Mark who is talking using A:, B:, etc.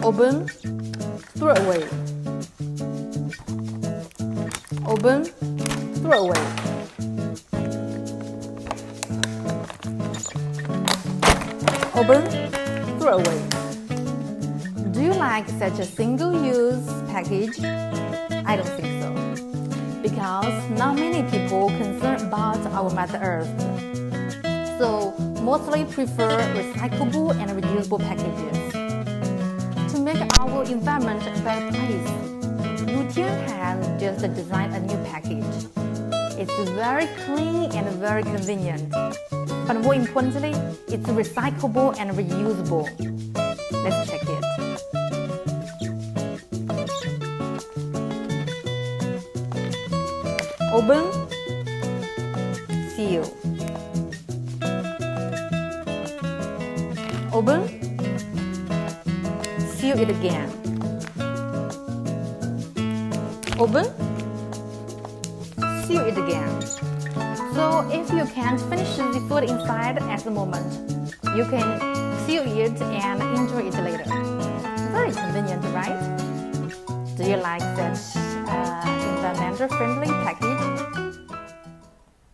A: Open, throw away. Open, throw away. Open, throw away. Do you like such a single-use package? I don't think so, because not many people concerned about our Mother Earth. So mostly prefer recyclable and reusable packages. To make our environment a better place, Nutrition has just designed a new package. It's very clean and very convenient. But more importantly, it's recyclable and reusable. Let's check it. Open, seal. Open, seal it again. Open, seal it again. So if you can't finish the food inside at the moment, you can seal it and enjoy it later. Very convenient, right? Do you like such environmental friendly